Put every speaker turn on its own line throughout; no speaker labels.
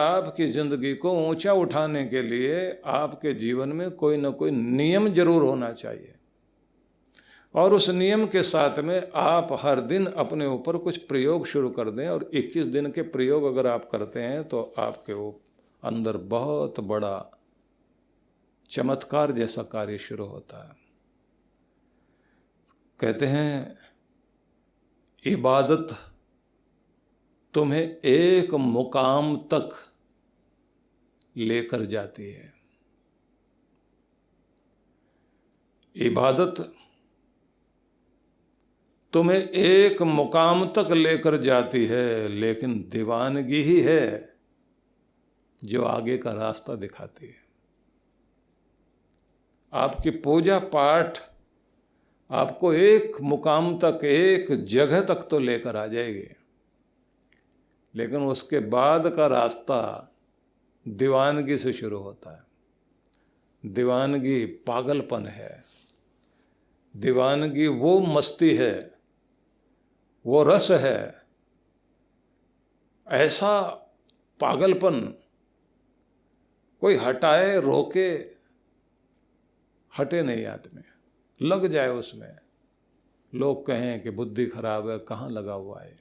आपकी जिंदगी को ऊंचा उठाने के लिए आपके जीवन में कोई ना कोई नियम जरूर होना चाहिए, और उस नियम के साथ में आप हर दिन अपने ऊपर कुछ प्रयोग शुरू कर दें। और 21 दिन के प्रयोग अगर आप करते हैं तो आपके अंदर बहुत बड़ा चमत्कार जैसा कार्य शुरू होता है। कहते हैं इबादत तुम्हें एक मुकाम तक लेकर जाती है। इबादत तुम्हें एक मुकाम तक लेकर जाती है, लेकिन दीवानगी ही है जो आगे का रास्ता दिखाती है। आपकी पूजा पाठ आपको एक मुकाम तक, एक जगह तक तो लेकर आ जाएगी, लेकिन उसके बाद का रास्ता दीवानगी से शुरू होता है। दीवानगी पागलपन है, दीवानगी वो मस्ती है, वो रस है, ऐसा पागलपन कोई हटाए रोके हटे नहीं आदमी, लग जाए उसमें। लोग कहें कि बुद्धि खराब है, कहाँ लगा हुआ है,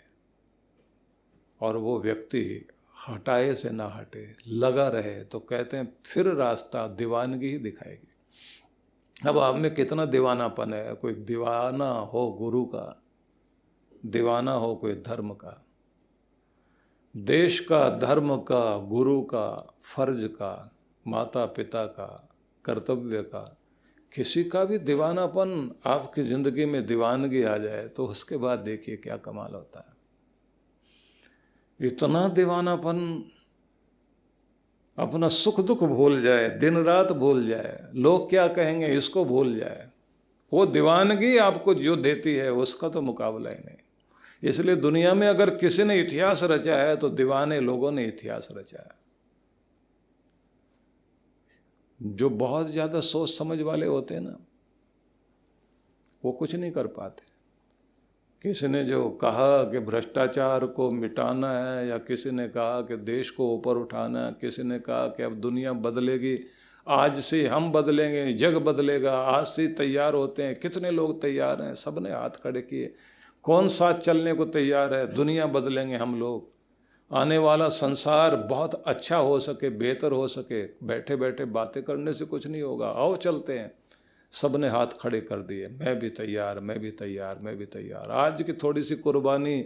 और वो व्यक्ति हटाए से ना हटे, लगा रहे, तो कहते हैं फिर रास्ता दीवानगी ही दिखाएगी। अब आप में कितना दीवानापन है। कोई दीवाना हो गुरु का, दीवाना हो कोई धर्म का, देश का, धर्म का, गुरु का, फर्ज का, माता पिता का, कर्तव्य का, किसी का भी दीवानापन आपकी ज़िंदगी में दीवानगी आ जाए तो उसके बाद देखिए क्या कमाल होता है। इतना दीवानापन, अपना सुख दुख भूल जाए, दिन रात भूल जाए, लोग क्या कहेंगे इसको भूल जाए। वो दीवानगी आपको जो देती है उसका तो मुकाबला ही नहीं। इसलिए दुनिया में अगर किसी ने इतिहास रचा है तो दीवाने लोगों ने इतिहास रचा है। जो बहुत ज़्यादा सोच समझ वाले होते हैं ना, वो कुछ नहीं कर पाते। किसी ने जो कहा कि भ्रष्टाचार को मिटाना है, या किसी ने कहा कि देश को ऊपर उठाना है, किसी ने कहा कि अब दुनिया बदलेगी, आज से हम बदलेंगे, जग बदलेगा, आज से तैयार होते हैं। कितने लोग तैयार हैं? सब ने हाथ खड़े किए। कौन साथ चलने को तैयार है? दुनिया बदलेंगे हम लोग, आने वाला संसार बहुत अच्छा हो सके, बेहतर हो सके। बैठे बैठे बातें करने से कुछ नहीं होगा, आओ चलते हैं। सब ने हाथ खड़े कर दिए, मैं भी तैयार, मैं भी तैयार, मैं भी तैयार। आज की थोड़ी सी कुर्बानी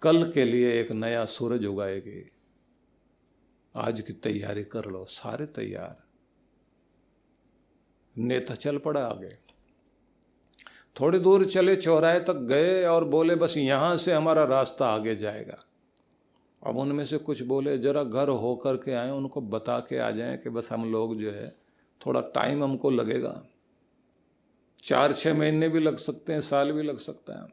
कल के लिए एक नया सूरज उगाएगी। आज की तैयारी कर लो, सारे तैयार। नेता चल पड़ा आगे, थोड़ी दूर चले, चौराहे तक गए और बोले बस यहाँ से हमारा रास्ता आगे जाएगा। अब उनमें से कुछ बोले जरा घर होकर के आए, उनको बता के आ जाएं कि बस हम लोग जो है थोड़ा टाइम हमको लगेगा, 4-6 महीने भी लग सकते हैं, साल भी लग सकता है।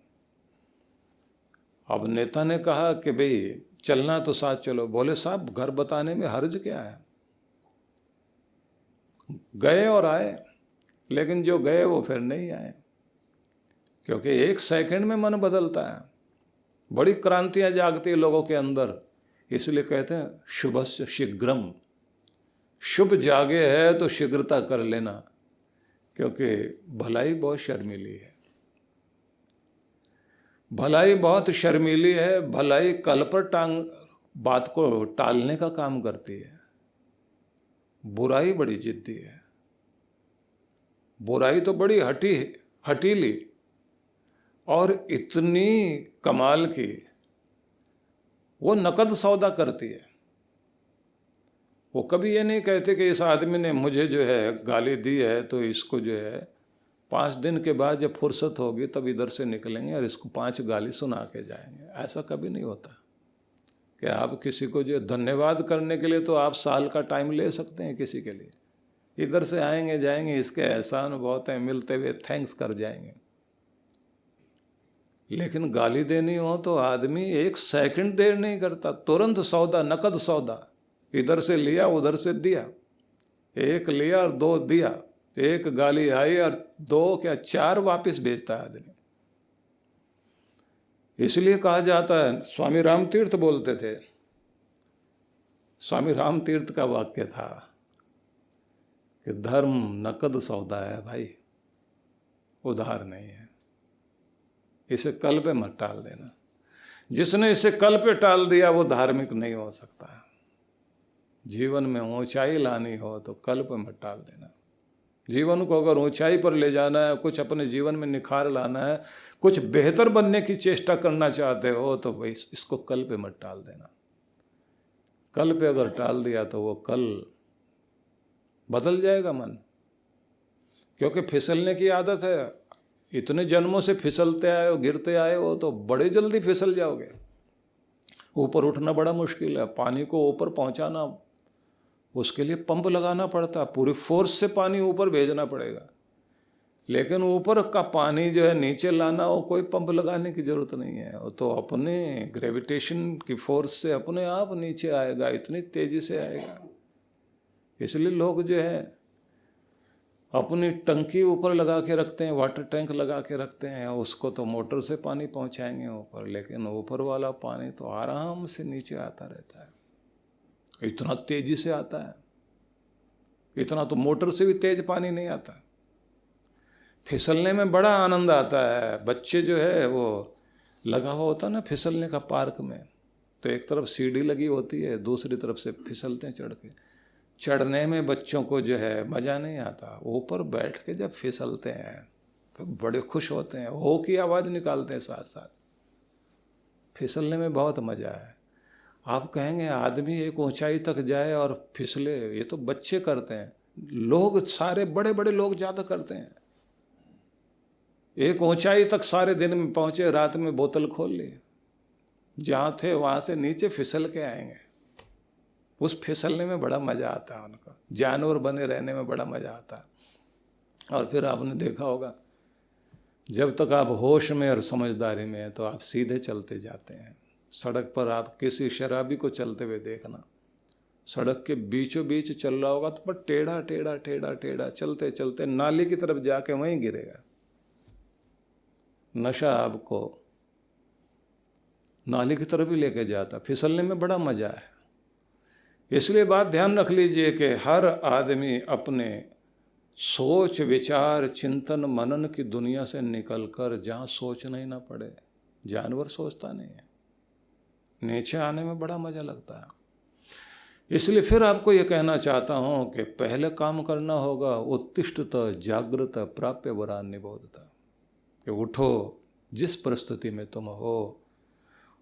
अब नेता ने कहा कि भाई चलना तो साथ चलो। बोले साहब घर बताने में हर्ज क्या है। गए और आए, लेकिन जो गए वो फिर नहीं आए, क्योंकि 1 सेकंड में मन बदलता है। बड़ी क्रांतियां जागती है लोगों के अंदर। इसलिए कहते हैं शुभस्य शीघ्रम, शुभ जागे है तो शीघ्रता कर लेना, क्योंकि भलाई बहुत शर्मीली है। भलाई बहुत शर्मीली है। भलाई कल पर बात को टालने का काम करती है। बुराई बड़ी जिद्दी है। बुराई तो बड़ी हटीली और इतनी कमाल की, वो नकद सौदा करती है। वो कभी ये नहीं कहते कि इस आदमी ने मुझे जो है गाली दी है तो इसको जो है 5 दिन के बाद जब फुर्सत होगी तब इधर से निकलेंगे और इसको 5 गाली सुना के जाएंगे। ऐसा कभी नहीं होता कि आप किसी को जो धन्यवाद करने के लिए तो आप साल का टाइम ले सकते हैं किसी के लिए। इधर से आएंगे जाएंगे, इसके एहसान बहुत हैं, मिलते हुए थैंक्स कर जाएंगे। लेकिन गाली देनी हो तो आदमी 1 सेकंड देर नहीं करता, तुरंत सौदा, नकद सौदा। इधर से लिया उधर से दिया, 1 लिया और 2 दिया। 1 गाली आई और 2 क्या 4 वापस भेजता है आदमी। इसलिए कहा जाता है, स्वामी रामतीर्थ बोलते थे, स्वामी राम तीर्थ का वाक्य था कि धर्म नकद सौदा है भाई, उधार नहीं है। इसे कल पे मत टाल देना। जिसने इसे कल पे टाल दिया वो धार्मिक नहीं हो सकता। जीवन में ऊंचाई लानी हो तो कल पे मत टाल देना। जीवन को अगर ऊंचाई पर ले जाना है, कुछ अपने जीवन में निखार लाना है, कुछ बेहतर बनने की चेष्टा करना चाहते हो तो भाई इसको कल पे मत टाल देना। कल पे अगर टाल दिया तो वो कल बदल जाएगा मन, क्योंकि फिसलने की आदत है। इतने जन्मों से फिसलते आए हो, गिरते आए हो, तो बड़े जल्दी फिसल जाओगे। ऊपर उठना बड़ा मुश्किल है। पानी को ऊपर पहुंचाना, उसके लिए पंप लगाना पड़ता है, पूरी फोर्स से पानी ऊपर भेजना पड़ेगा। लेकिन ऊपर का पानी जो है नीचे लाना हो, कोई पंप लगाने की जरूरत नहीं है। वो तो अपने ग्रेविटेशन की फोर्स से अपने आप नीचे आएगा, इतनी तेजी से आएगा। इसलिए लोग जो है अपनी टंकी ऊपर लगा के रखते हैं, वाटर टैंक लगा के रखते हैं, उसको तो मोटर से पानी पहुंचाएंगे ऊपर, लेकिन ऊपर वाला पानी तो आराम से नीचे आता रहता है। इतना तेजी से आता है, इतना तो मोटर से भी तेज पानी नहीं आता। फिसलने में बड़ा आनंद आता है। बच्चे जो है वो लगा हुआ होता है ना फिसलने का पार्क में, तो एक तरफ सीढ़ी लगी होती है, दूसरी तरफ से फिसलते हैं चढ़ के। चढ़ने में बच्चों को जो है मज़ा नहीं आता। ऊपर बैठ के जब फिसलते हैं तो बड़े खुश होते हैं, हो की आवाज़ निकालते हैं साथ साथ। फिसलने में बहुत मज़ा है। आप कहेंगे आदमी एक ऊंचाई तक जाए और फिसले, ये तो बच्चे करते हैं। लोग सारे बड़े बड़े लोग ज़्यादा करते हैं। एक ऊंचाई तक सारे दिन में पहुँचे, रात में बोतल खोल ली, जहाँ थे वहाँ से नीचे फिसल के आएंगे। उस फिसलने में बड़ा मज़ा आता है उनको। जानवर बने रहने में बड़ा मज़ा आता है। और फिर आपने देखा होगा, जब तक आप होश में और समझदारी में हैं तो आप सीधे चलते जाते हैं। सड़क पर आप किसी शराबी को चलते हुए देखना, सड़क के बीचों बीच चल रहा होगा तो पर टेढ़ा टेढ़ा टेढ़ा टेढ़ा चलते चलते नाली की तरफ जाके वहीं गिरेगा। नशा आपको नाली की तरफ ही लेके जाता। फिसलने में बड़ा मज़ा है। इसलिए बात ध्यान रख लीजिए कि हर आदमी अपने सोच विचार चिंतन मनन की दुनिया से निकलकर जहाँ सोचना ही ना पड़े। जानवर सोचता नहीं है, नीचे आने में बड़ा मज़ा लगता है। इसलिए फिर आपको ये कहना चाहता हूँ कि पहले काम करना होगा उत्तिष्ठत जागृत प्राप्य वरान निबोधता, कि उठो, जिस परिस्थिति में तुम हो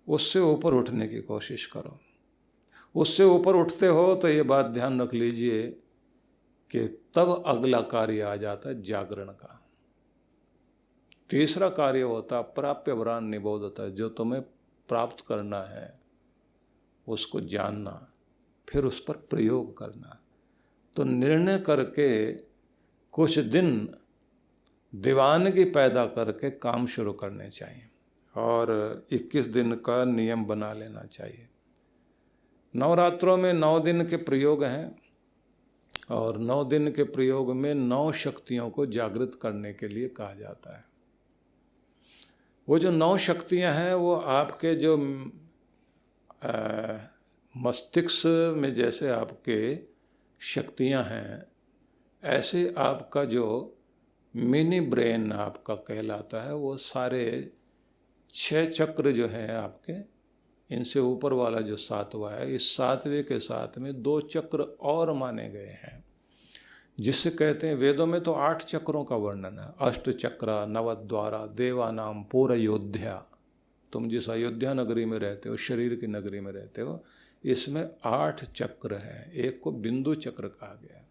उससे ऊपर उठने की कोशिश करो। उससे ऊपर उठते हो तो ये बात ध्यान रख लीजिए कि तब अगला कार्य आ जाता है जागरण का। तीसरा कार्य होता प्राप्य वरान निबोधता, जो तुम्हें प्राप्त करना है उसको जानना, फिर उस पर प्रयोग करना। तो निर्णय करके कुछ दिन दीवानगी पैदा करके काम शुरू करने चाहिए और 21 दिन का नियम बना लेना चाहिए। नवरात्रों में 9 दिन के प्रयोग हैं और 9 दिन के प्रयोग में 9 शक्तियों को जागृत करने के लिए कहा जाता है। वो जो 9 शक्तियां हैं वो आपके जो मस्तिष्क में जैसे आपके शक्तियां हैं, ऐसे आपका जो मिनी ब्रेन आपका कहलाता है, वो सारे 6 चक्र जो हैं आपके, इनसे ऊपर वाला जो 7वां है, इस 7वें के साथ में 2 चक्र और माने गए हैं, जिससे कहते हैं वेदों में तो 8 चक्रों का वर्णन है। अष्ट चक्रा नवद्वारा देवानाम पूर्वयोध्या। तुम जिस अयोध्या नगरी में रहते हो, शरीर की नगरी में रहते हो, इसमें 8 चक्र हैं। एक को बिंदु चक्र कहा गया।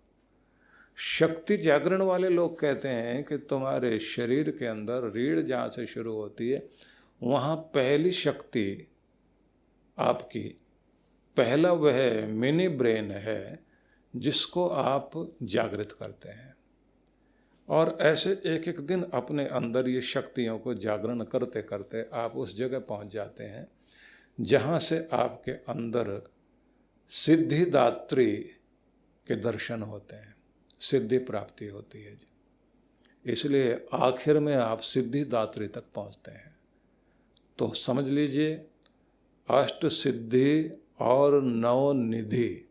शक्ति जागरण वाले लोग कहते हैं कि तुम्हारे शरीर के अंदर रीढ़ जहाँ से शुरू होती है, वहाँ पहली शक्ति आपकी, पहला वह मिनी ब्रेन है जिसको आप जागृत करते हैं। और ऐसे एक एक दिन अपने अंदर ये शक्तियों को जागरण करते करते आप उस जगह पहुंच जाते हैं जहाँ से आपके अंदर सिद्धिदात्री के दर्शन होते हैं, सिद्धि प्राप्ति होती है। इसलिए आखिर में आप सिद्धिदात्री तक पहुँचते हैं। तो समझ लीजिए, अष्ट सिद्धि और नवनिधि,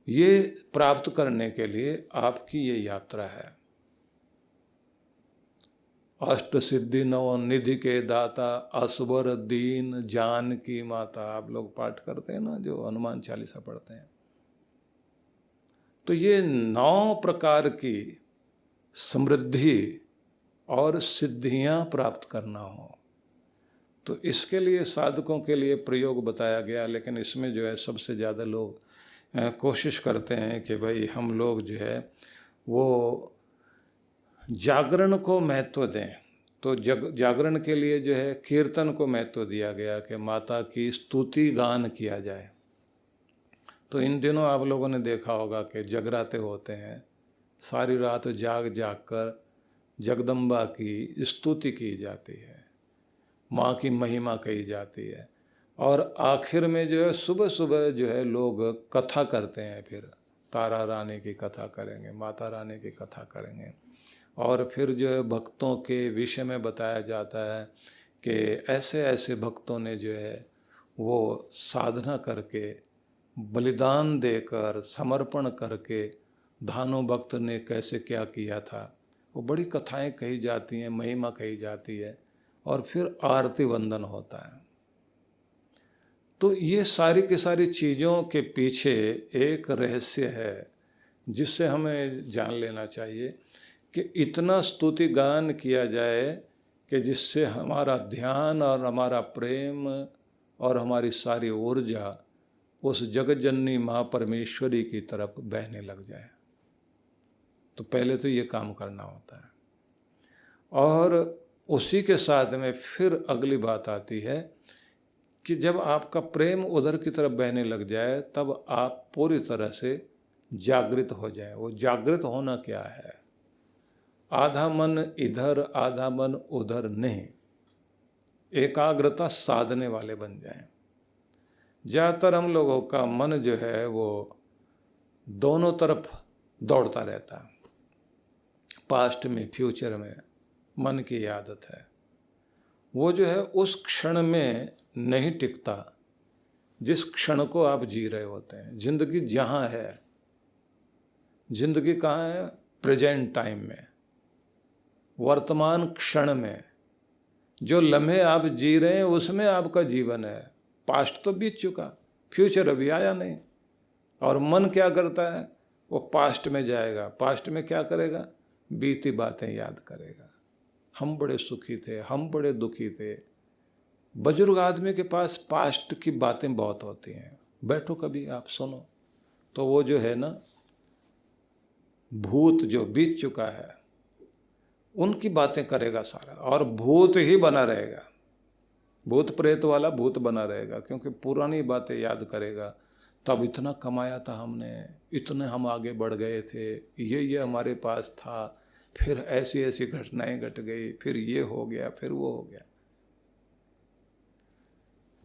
ये प्राप्त करने के लिए आपकी ये यात्रा है। अष्ट सिद्धि नवनिधि के दाता, असवर दीन जानकी माता, आप लोग पाठ करते हैं ना, जो हनुमान चालीसा पढ़ते हैं। तो ये 9 प्रकार की समृद्धि और सिद्धियां प्राप्त करना हो, तो इसके लिए साधकों के लिए प्रयोग बताया गया। लेकिन इसमें जो है सबसे ज़्यादा लोग कोशिश करते हैं कि भाई हम लोग जो है वो जागरण को महत्व दें। तो जागरण के लिए जो है कीर्तन को महत्व दिया गया कि माता की स्तुति गान किया जाए। तो इन दिनों आप लोगों ने देखा होगा कि जगराते होते हैं, सारी रात जाग जाग कर जगदम्बा की स्तुति की जाती है, माँ की महिमा कही जाती है, और आखिर में जो है सुबह सुबह जो है लोग कथा करते हैं। फिर तारा रानी की कथा करेंगे, माता रानी की कथा करेंगे, और फिर जो है भक्तों के विषय में बताया जाता है कि ऐसे ऐसे भक्तों ने जो है वो साधना करके, बलिदान देकर, समर्पण करके, धानु भक्त ने कैसे क्या किया था, वो बड़ी कथाएं कही जाती हैं, महिमा कही जाती है, और फिर आरती वंदन होता है। तो ये सारी की सारी चीज़ों के पीछे एक रहस्य है जिससे हमें जान लेना चाहिए कि इतना स्तुति गान किया जाए कि जिससे हमारा ध्यान और हमारा प्रेम और हमारी सारी ऊर्जा उस जगतजननी माँ परमेश्वरी की तरफ बहने लग जाए। तो पहले तो ये काम करना होता है, और उसी के साथ में फिर अगली बात आती है कि जब आपका प्रेम उधर की तरफ बहने लग जाए तब आप पूरी तरह से जागृत हो जाए। वो जागृत होना क्या है? आधा मन इधर आधा मन उधर नहीं, एकाग्रता साधने वाले बन जाएं। ज़्यादातर हम लोगों का मन जो है वो दोनों तरफ दौड़ता रहता है, पास्ट में फ्यूचर में मन की आदत है। वो जो है उस क्षण में नहीं टिकता जिस क्षण को आप जी रहे होते हैं। जिंदगी जहाँ है, जिंदगी कहाँ है? प्रेजेंट टाइम में, वर्तमान क्षण में। जो लम्हे आप जी रहे हैं उसमें आपका जीवन है। पास्ट तो बीत चुका, फ्यूचर अभी आया नहीं। और मन क्या करता है? वो पास्ट में जाएगा, पास्ट में क्या करेगा? बीती बातें याद करेगा। हम बड़े सुखी थे, हम बड़े दुखी थे। बुजुर्ग आदमी के पास पास्ट की बातें बहुत होती हैं, बैठो कभी आप सुनो, तो वो जो है ना भूत जो बीत चुका है उनकी बातें करेगा सारा, और भूत ही बना रहेगा, भूत प्रेत वाला भूत बना रहेगा, क्योंकि पुरानी बातें याद करेगा। तब इतना कमाया था हमने, इतने हम आगे बढ़ गए थे, ये हमारे पास था, फिर ऐसी ऐसी घटनाएं घट गई, फिर ये हो गया, फिर वो हो गया।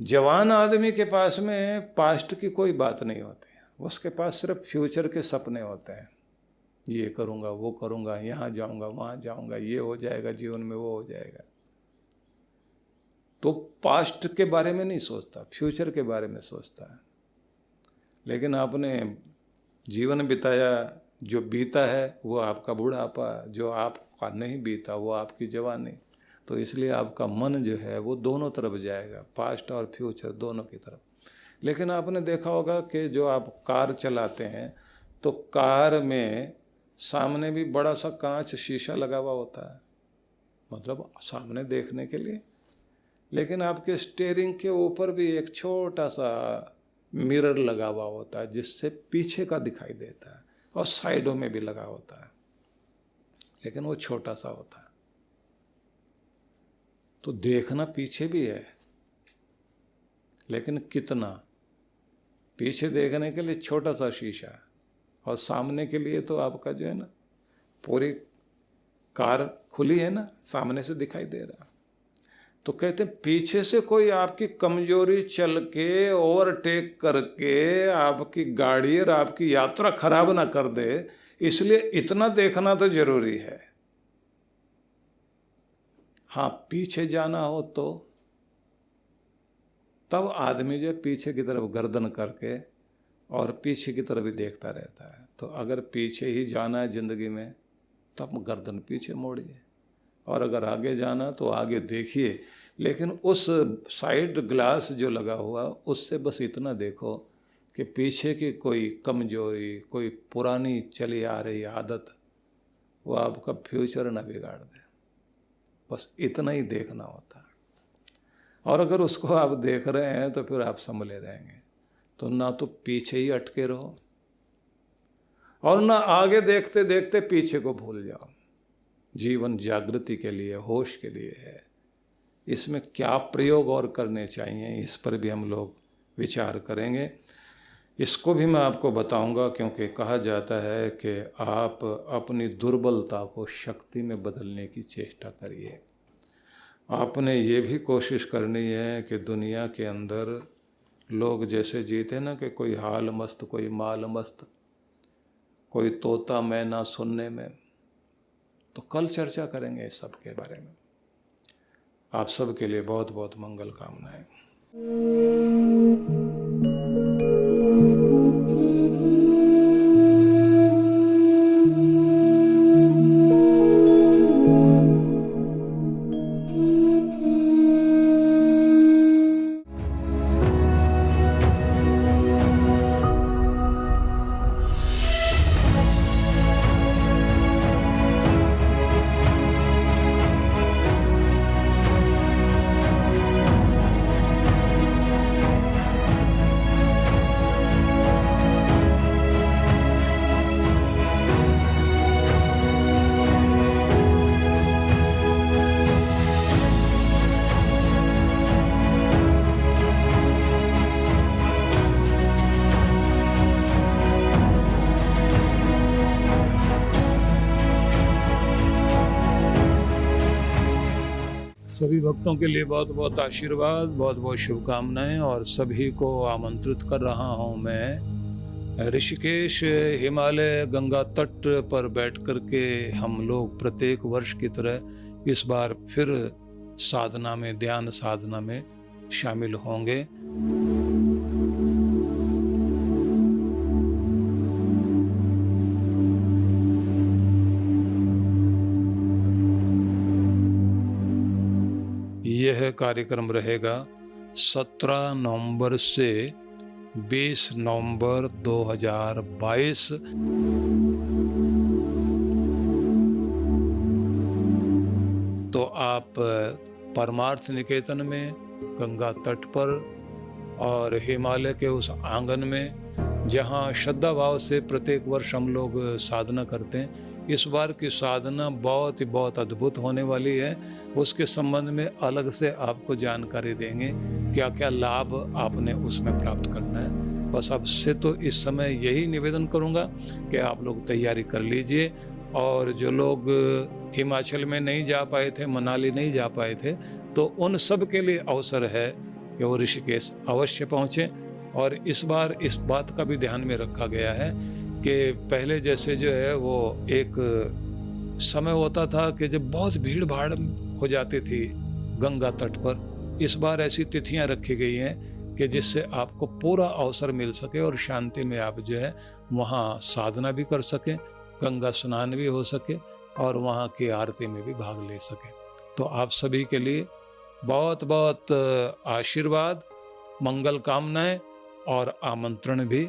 जवान आदमी के पास में पास्ट की कोई बात नहीं होती, उसके पास सिर्फ फ्यूचर के सपने होते हैं। ये करूँगा, वो करूँगा, यहाँ जाऊँगा, वहाँ जाऊँगा, ये हो जाएगा जीवन में, वो हो जाएगा। तो पास्ट के बारे में नहीं सोचता, फ्यूचर के बारे में सोचता है। लेकिन आपने जीवन बिताया, जो बीता है वो आपका बुढ़ापा, जो आपका नहीं बीता वो आपकी जवानी। तो इसलिए आपका मन जो है वो दोनों तरफ जाएगा, पास्ट और फ्यूचर दोनों की तरफ। लेकिन आपने देखा होगा कि जो आप कार चलाते हैं तो कार में सामने भी बड़ा सा कांच शीशा लगा हुआ होता है, मतलब सामने देखने के लिए। लेकिन आपके स्टीयरिंग के ऊपर भी एक छोटा सा मिरर लगा हुआ होता है जिससे पीछे का दिखाई देता है, और साइडों में भी लगा होता है, लेकिन वो छोटा सा होता है। तो देखना पीछे भी है, लेकिन कितना? पीछे देखने के लिए छोटा सा शीशा, और सामने के लिए तो आपका जो है ना पूरी कार खुली है ना, सामने से दिखाई दे रहा। तो कहते हैं पीछे से कोई आपकी कमजोरी चल के ओवरटेक करके आपकी गाड़ी और आपकी यात्रा खराब ना कर दे, इसलिए इतना देखना तो जरूरी है। हाँ, पीछे जाना हो तो तब आदमी जो पीछे की तरफ गर्दन करके और पीछे की तरफ ही देखता रहता है। तो अगर पीछे ही जाना है ज़िंदगी में तो आप गर्दन पीछे मोड़िए, और अगर आगे जाना तो आगे देखिए, लेकिन उस साइड ग्लास जो लगा हुआ उससे बस इतना देखो कि पीछे की कोई कमजोरी, कोई पुरानी चली आ रही आदत वो आपका फ्यूचर ना बिगाड़ दे। बस इतना ही देखना होता है। और अगर उसको आप देख रहे हैं तो फिर आप संभले रहेंगे। तो ना तो पीछे ही अटके रहो और ना आगे देखते देखते पीछे को भूल जाओ। जीवन जागृति के लिए, होश के लिए है। इसमें क्या प्रयोग और करने चाहिए, इस पर भी हम लोग विचार करेंगे। इसको भी मैं आपको बताऊंगा, क्योंकि कहा जाता है कि आप अपनी दुर्बलता को शक्ति में बदलने की चेष्टा करिए। आपने ये भी कोशिश करनी है कि दुनिया के अंदर लोग जैसे जीते ना, कि कोई हाल मस्त, कोई माल मस्त, कोई तोता मैना सुनने में। तो कल चर्चा करेंगे इस सब के बारे में। आप सब के लिए बहुत बहुत मंगल कामनाएं। सभी भक्तों के लिए बहुत बहुत आशीर्वाद, बहुत बहुत शुभकामनाएं, और सभी को आमंत्रित कर रहा हूं मैं ऋषिकेश हिमालय गंगा तट पर बैठ कर के हम लोग प्रत्येक वर्ष की तरह इस बार फिर साधना में, ध्यान साधना में शामिल होंगे। यह कार्यक्रम रहेगा 17 नवंबर से 20 नवंबर 2022। तो आप परमार्थ निकेतन में गंगा तट पर और हिमालय के उस आंगन में जहाँ श्रद्धा भाव से प्रत्येक वर्ष हम लोग साधना करते हैं, इस बार की साधना बहुत ही बहुत अद्भुत होने वाली है। उसके संबंध में अलग से आपको जानकारी देंगे, क्या क्या लाभ आपने उसमें प्राप्त करना है। बस अब से तो इस समय यही निवेदन करूंगा कि आप लोग तैयारी कर लीजिए। और जो लोग हिमाचल में नहीं जा पाए थे, मनाली नहीं जा पाए थे, तो उन सब के लिए अवसर है कि वो ऋषिकेश अवश्य पहुँचें। और इस बार इस बात का भी ध्यान में रखा गया है कि पहले जैसे जो है वो एक समय होता था कि जब बहुत भीड़ भाड़ हो जाती थी गंगा तट पर, इस बार ऐसी तिथियां रखी गई हैं कि जिससे आपको पूरा अवसर मिल सके और शांति में आप जो है वहाँ साधना भी कर सकें, गंगा स्नान भी हो सके और वहाँ की आरती में भी भाग ले सकें। तो आप सभी के लिए बहुत बहुत आशीर्वाद, मंगल कामनाएं और आमंत्रण भी।